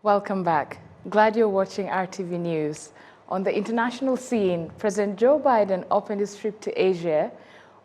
Welcome back. Glad you're watching RTV News. On the international scene, President Joe Biden opened his trip to Asia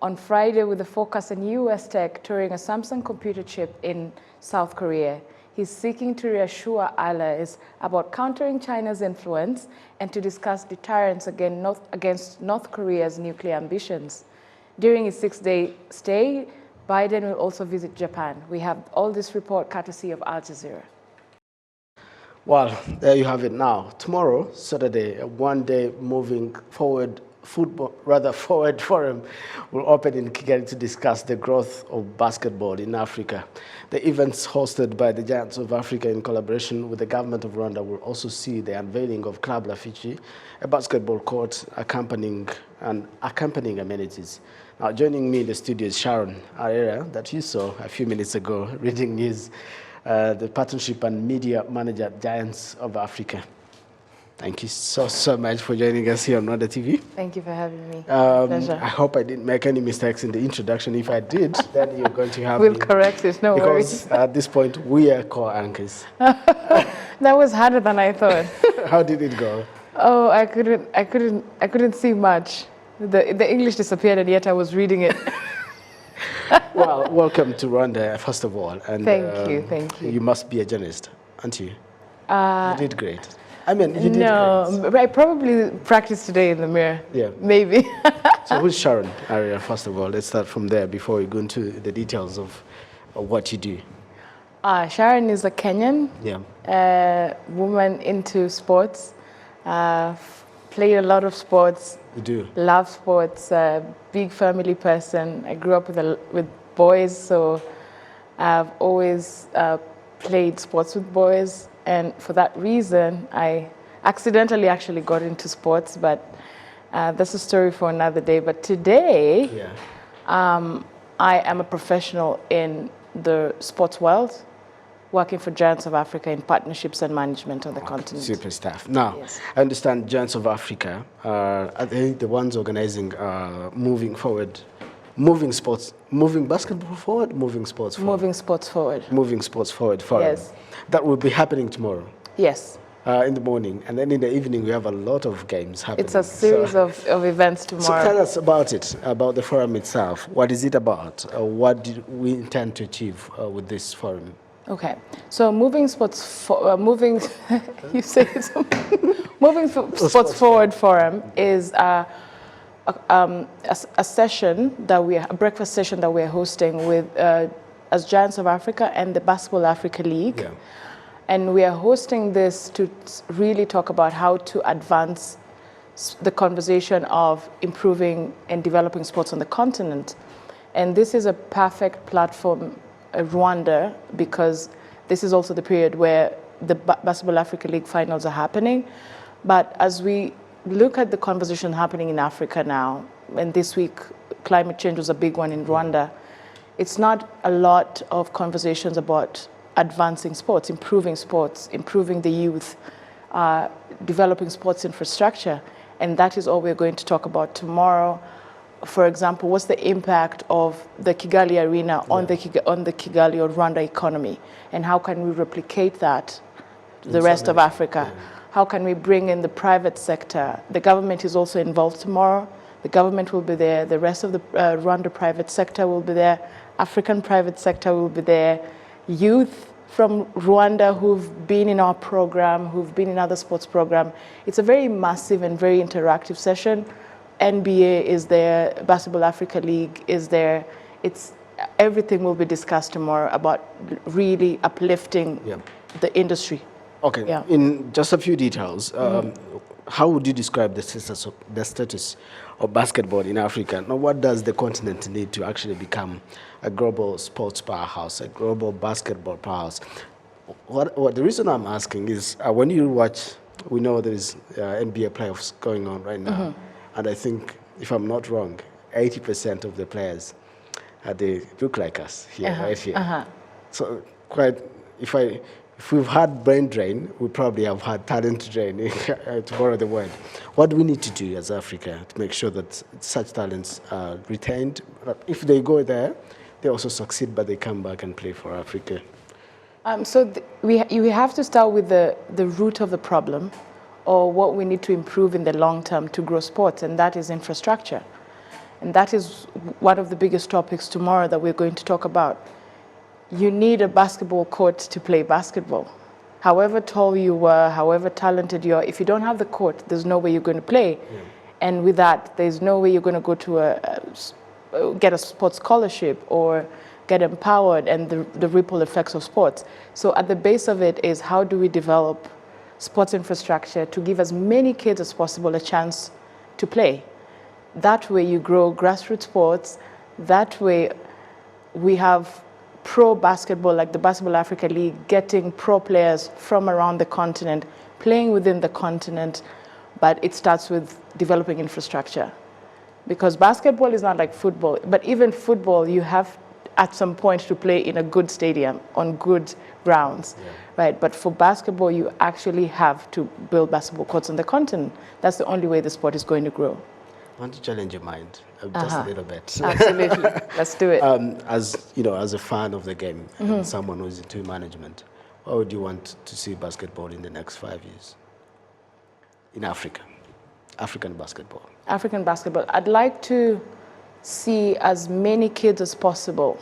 on Friday with a focus on U.S. tech touring a Samsung computer chip in South Korea. He's seeking to reassure allies about countering China's influence and to discuss deterrence against North Korea's nuclear ambitions. During his 6-day stay, Biden will also visit Japan. We have all this report courtesy of Al Jazeera. Well, there you have it now. Tomorrow, Saturday, a one-day moving forward forward forum will open in Kigali to discuss the growth of basketball in Africa. The events hosted by the Giants of Africa in collaboration with the government of Rwanda will also see the unveiling of Club Lafichi, a basketball court accompanying amenities. Now, joining me in the studio is Sharon Allela, that you saw a few minutes ago, reading news, the Partnership and Media Manager at Giants of Africa. Thank you so much for joining us here on RwandaTV. Thank you for having me. Pleasure. I hope I didn't make any mistakes in the introduction. If I did, then you're going to have We'll correct it, no worries. Because at this point, we are co-anchors. That was harder than I thought. How did it go? Oh, I couldn't see much. The English disappeared, and yet I was reading it. Well, welcome to Rwanda, first of all. And thank you. You must be a journalist, aren't you? You did great. I mean, you did great. No, I probably practiced today in the mirror. Yeah. Maybe. So who's Sharon Allela, first of all? Let's start from there before we go into the details of what you do. Sharon is a Kenyan woman into sports. Played a lot of sports. You do? Love sports. Big family person. I grew up with boys, so I've always played sports with boys. And for that reason, I accidentally actually got into sports, but that's a story for another day. But today, I am a professional in the sports world, working for Giants of Africa in partnerships and management on the continent. Super stuff. Now, yes. I understand Giants of Africa are they the ones organizing moving basketball forward, moving sports forward? Moving sports forward. Moving sports forward forum. Yes. That will be happening tomorrow. Yes. In the morning. And then in the evening, we have a lot of games happening. It's a series of events tomorrow. So tell us about it, about the forum itself. What is it about? What do we intend to achieve with this forum? Okay, so moving sports you say it. Moving sports forward forum is a session that a breakfast session that we're hosting with as Giants of Africa and the Basketball Africa League, and we are hosting this to really talk about how to advance the conversation of improving and developing sports on the continent, and this is a perfect platform. Rwanda, because this is also the period where the Basketball Africa League finals are happening. But as we look at the conversation happening in Africa now, and this week climate change was a big one in Rwanda, it's not a lot of conversations about advancing sports, improving the youth, developing sports infrastructure, and that is all we're going to talk about tomorrow. For example, what's the impact of the Kigali arena on the Kigali or Rwanda economy, and how can we replicate that to the rest of Africa? How can we bring in the private sector? The government is also involved tomorrow. The government will be there. The rest of the Rwanda private sector will be there. African private sector will be there. Youth from Rwanda who've been in our program, who've been in other sports program. It's a very massive and very interactive session. NBA is there, Basketball Africa League is there. Everything will be discussed tomorrow about really uplifting the industry. Okay, in just a few details, how would you describe the status of basketball in Africa? Now, what does the continent need to actually become a global sports powerhouse, a global basketball powerhouse? What the reason I'm asking is when you watch, we know there is NBA playoffs going on right now. And I think, if I'm not wrong, 80% of the players, they look like us here, right here. So if we've had brain drain, we probably have had talent drain, to borrow the word. What do we need to do as Africa to make sure that such talents are retained? If they go there, they also succeed, but they come back and play for Africa. We have to start with the root of the problem, or what we need to improve in the long term to grow sports, and that is infrastructure. And that is one of the biggest topics tomorrow that we're going to talk about. You need a basketball court to play basketball. However tall you are, however talented you are, if you don't have the court, there's no way you're going to play. Yeah. And with that, there's no way you're going to go to get a sports scholarship or get empowered, and the ripple effects of sports. So at the base of it is, how do we develop sports infrastructure to give as many kids as possible a chance to play? That way you grow grassroots sports. That way we have pro basketball, like the Basketball Africa League, getting pro players from around the continent, playing within the continent, but it starts with developing infrastructure. Because basketball is not like football, but even football, you have at some point to play in a good stadium, on good grounds, right? But for basketball, you actually have to build basketball courts on the continent. That's the only way the sport is going to grow. I want to challenge your mind just a little bit. Absolutely, let's do it. As you know, as a fan of the game and someone who's into management, what would you want to see basketball in the next 5 years in Africa? African basketball. African basketball. I'd like to see as many kids as possible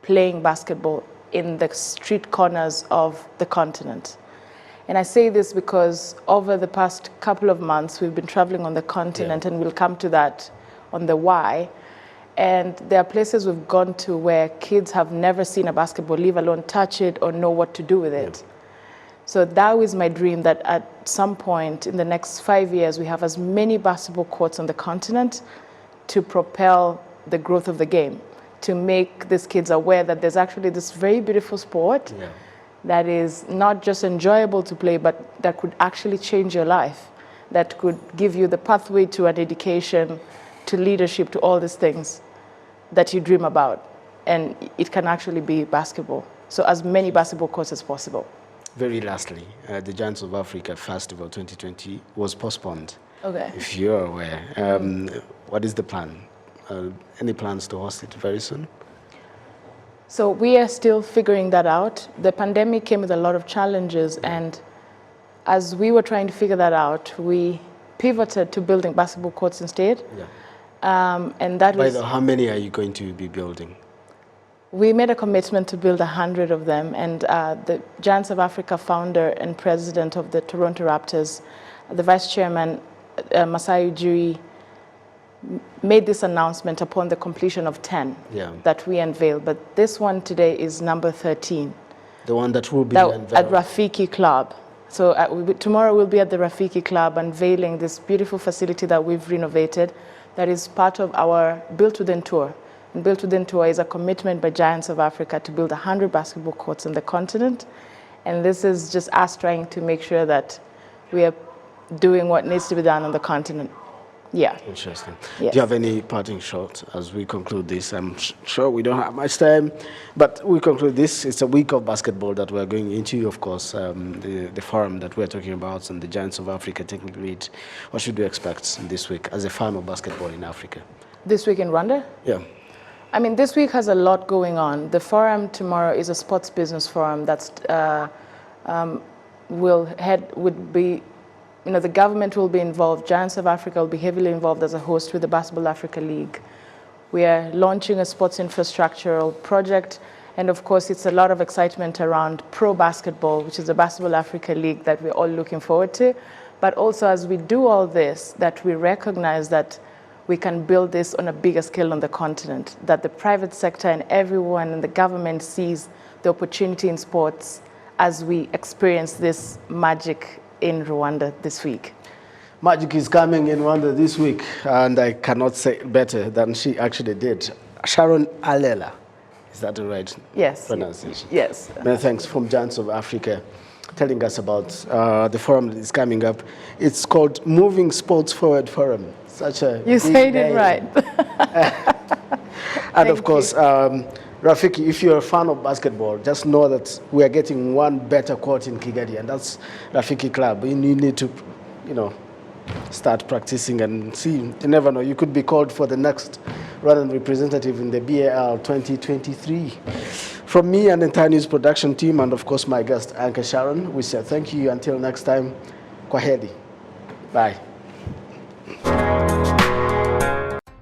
playing basketball in the street corners of the continent. And I say this because over the past couple of months, we've been traveling on the continent, and we'll come to that on the why. And there are places we've gone to where kids have never seen a basketball, leave alone touch it or know what to do with it. So that is my dream, that at some point in the next 5 years, we have as many basketball courts on the continent to propel the growth of the game, to make these kids aware that there's actually this very beautiful sport that is not just enjoyable to play, but that could actually change your life, that could give you the pathway to an education, to leadership, to all these things that you dream about. And it can actually be basketball. So as many basketball courts as possible. Very lastly, the Giants of Africa Festival 2020 was postponed. Okay. If you're aware, what is the plan? Any plans to host it very soon? So we are still figuring that out. The pandemic came with a lot of challenges, and as we were trying to figure that out, we pivoted to building basketball courts instead. And that was... By the, how many are you going to be building? We made a commitment to build 100 of them, and the Giants of Africa founder and president of the Toronto Raptors, the vice chairman, Masai Ujiri, made this announcement upon the completion of 10 that we unveiled. But this one today is number 13. The one that will be unveiled at Rafiki Club. So tomorrow we'll be at the Rafiki Club unveiling this beautiful facility that we've renovated that is part of our Built Within Tour. And Built Within Tour is a commitment by Giants of Africa to build 100 basketball courts on the continent. And this is just us trying to make sure that we are doing what needs to be done on the continent. Yeah. Interesting. Yes. Do you have any parting shot as we conclude this? I'm sure we don't have much time, but we conclude this. It's a week of basketball that we're going into, of course, the forum that we're talking about and the Giants of Africa taking lead. What should we expect this week as a fan of basketball in Africa? This week in Rwanda? Yeah. I mean, this week has a lot going on. The forum tomorrow is a sports business forum that's would be, you know, the government will be involved. Giants of Africa will be heavily involved as a host with the Basketball Africa League. We are launching a sports infrastructural project, and of course, it's a lot of excitement around pro basketball, which is the Basketball Africa League that we're all looking forward to. But also, as we do all this, that we recognize that we can build this on a bigger scale on the continent, that the private sector and everyone in the government sees the opportunity in sports as we experience this magic in Rwanda this week. Magic is coming in Rwanda this week, and I cannot say it better than she actually did. Sharon Allela, is that the right pronunciation? Yes. Many thanks from Giants of Africa telling us about the forum that is coming up. It's called Moving Sports Forward Forum. Such a You said it right. And of course, Rafiki, if you're a fan of basketball, just know that we are getting one better court in Kigali, and that's Rafiki Club. You need to, you know, start practicing and see. You never know. You could be called for the next Rwandan representative in the BAL 2023 From me and the entire news production team, and of course my guest, Anchor Sharon, we say thank you. Until next time, kwaheri. Bye.